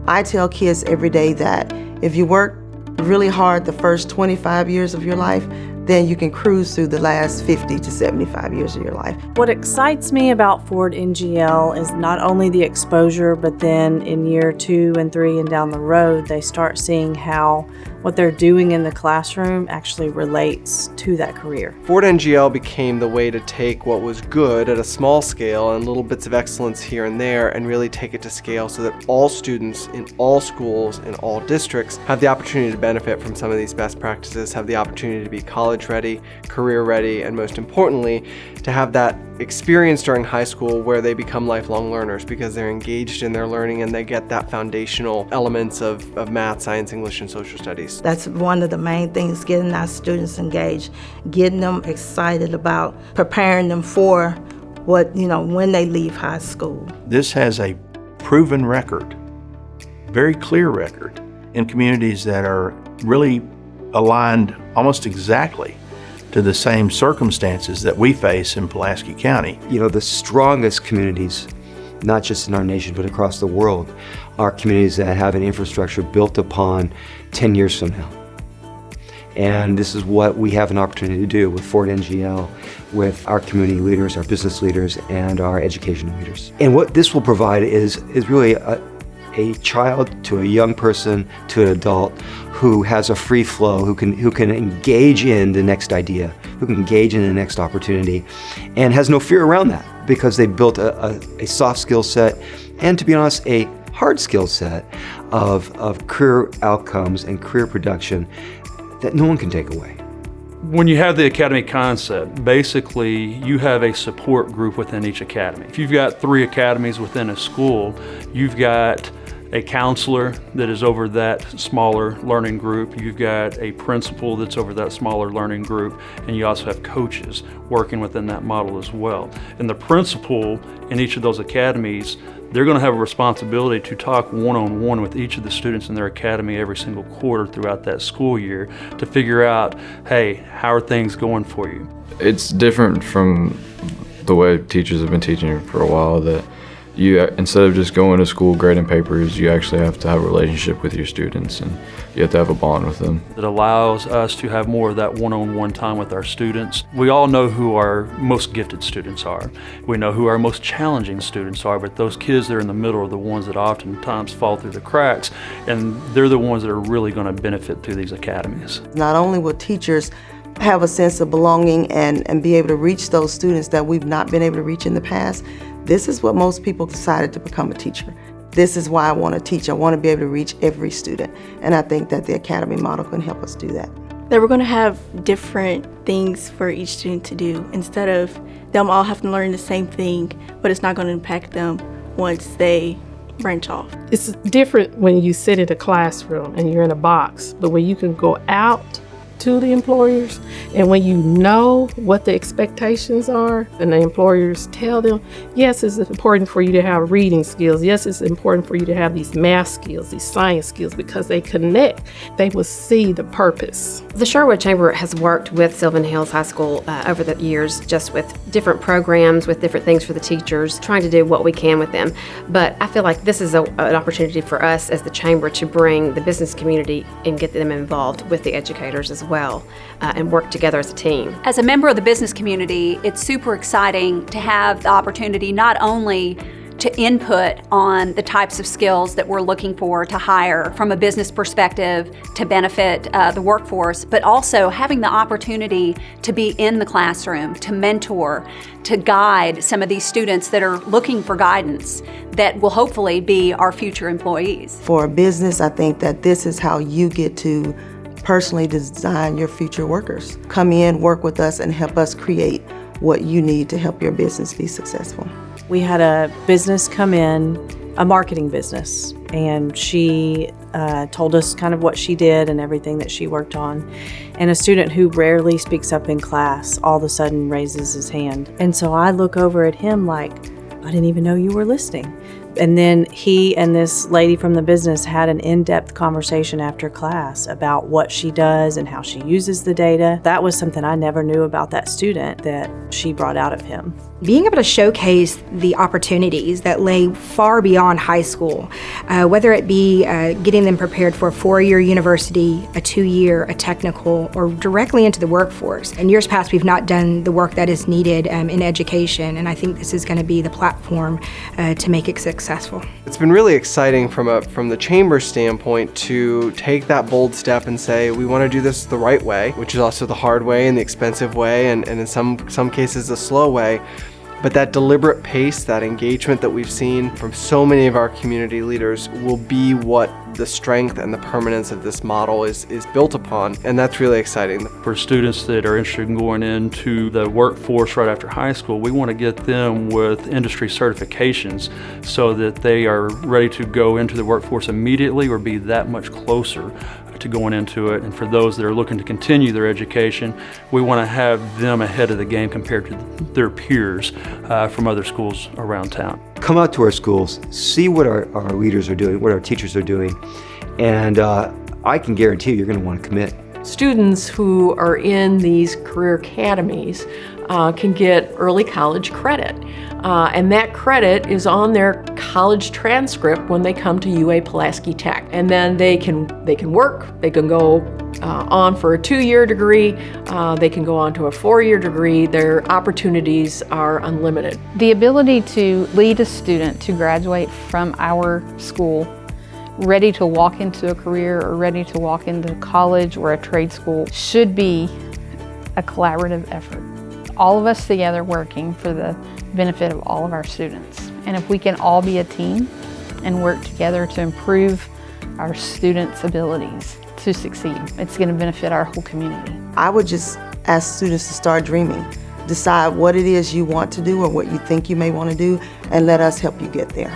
I tell kids every day that if you work really hard the first 25 years of your life, then you can cruise through the last 50 to 75 years of your life. What excites me about Ford NGL is not only the exposure, but then in year 2 and 3 and down the road, they start seeing how what they're doing in the classroom actually relates to that career. Ford NGL became the way to take what was good at a small scale and little bits of excellence here and there and really take it to scale so that all students in all schools in all districts have the opportunity to benefit from some of these best practices, have the opportunity to be college ready, career ready, and most importantly, to have that experience during high school where they become lifelong learners because they're engaged in their learning and they get that foundational elements of math, science, English, and social studies. That's one of the main things, getting our students engaged, getting them excited about preparing them for what, when they leave high school. This has a proven record, very clear record, in communities that are really aligned almost exactly to the same circumstances that we face in Pulaski County. The strongest communities, not just in our nation, but across the world, are communities that have an infrastructure built upon 10 years from now. And this is what we have an opportunity to do with Ford NGL, with our community leaders, our business leaders, and our education leaders. And what this will provide is really a child to a young person to an adult who has a free flow, who can engage in the next idea, who can engage in the next opportunity, and has no fear around that because they built a soft skill set and, to be honest, a hard skill set of career outcomes and career production that no one can take away. When you have the academy concept, basically you have a support group within each academy. If you've got 3 academies within a school, you've got a counselor that is over that smaller learning group, you've got a principal that's over that smaller learning group, and you also have coaches working within that model as well. And the principal in each of those academies, they're going to have a responsibility to talk one-on-one with each of the students in their academy every single quarter throughout that school year to figure out, hey, how are things going for you? It's different from the way teachers have been teaching for a while, that you, instead of just going to school grading papers, you actually have to have a relationship with your students and you have to have a bond with them. It allows us to have more of that one-on-one time with our students. We all know who our most gifted students are. We know who our most challenging students are, but those kids that are in the middle are the ones that oftentimes fall through the cracks, and they're the ones that are really going to benefit through these academies. Not only will teachers have a sense of belonging and be able to reach those students that we've not been able to reach in the past, this is what most people decided to become a teacher. This is why I want to teach. I want to be able to reach every student. And I think that the academy model can help us do that. That we're going to have different things for each student to do instead of them all having to learn the same thing, but it's not going to impact them once they branch off. It's different when you sit in a classroom and you're in a box, but when you can go out to the employers, and when you know what the expectations are and the employers tell them, yes, it's important for you to have reading skills, yes, it's important for you to have these math skills, these science skills, because they connect, they will see the purpose. The Sherwood Chamber has worked with Sylvan Hills High School over the years, just with different programs, with different things for the teachers, trying to do what we can with them. But I feel like this is an opportunity for us as the Chamber to bring the business community and get them involved with the educators as well, and work together as a team. As a member of the business community, it's super exciting to have the opportunity not only to input on the types of skills that we're looking for to hire from a business perspective to benefit the workforce, but also having the opportunity to be in the classroom, to mentor, to guide some of these students that are looking for guidance that will hopefully be our future employees. For a business, I think that this is how you get to personally design your future workers. Come in, work with us, and help us create what you need to help your business be successful. We had a business come in, a marketing business, and she told us kind of what she did and everything that she worked on. And a student who rarely speaks up in class all of a sudden raises his hand. And so I look over at him like, I didn't even know you were listening. And then he and this lady from the business had an in-depth conversation after class about what she does and how she uses the data. That was something I never knew about that student that she brought out of him. Being able to showcase the opportunities that lay far beyond high school, whether it be getting them prepared for a 4-year university, a 2-year, a technical, or directly into the workforce. In years past, we've not done the work that is needed in education, and I think this is going to be the platform to make it successful. It's been really exciting from the chamber standpoint to take that bold step and say we want to do this the right way, which is also the hard way and the expensive way, and in some cases the slow way. But that deliberate pace, that engagement that we've seen from so many of our community leaders will be what the strength and the permanence of this model is built upon, and that's really exciting. For students that are interested in going into the workforce right after high school, we want to get them with industry certifications so that they are ready to go into the workforce immediately or be that much closer to going into it. And for those that are looking to continue their education, we want to have them ahead of the game compared to their peers from other schools around town. Come out to our schools, see what our leaders are doing, what our teachers are doing, and I can guarantee you're going to want to commit. Students who are in these career academies can get early college credit. And that credit is on their college transcript when they come to UA Pulaski Tech. And then they can work, they can go on for a 2-year degree, they can go on to a 4-year degree. Their opportunities are unlimited. The ability to lead a student to graduate from our school ready to walk into a career or ready to walk into college or a trade school should be a collaborative effort. All of us together working for the benefit of all of our students. And if we can all be a team and work together to improve our students' abilities to succeed, it's going to benefit our whole community. I would just ask students to start dreaming. Decide what it is you want to do or what you think you may want to do, and let us help you get there.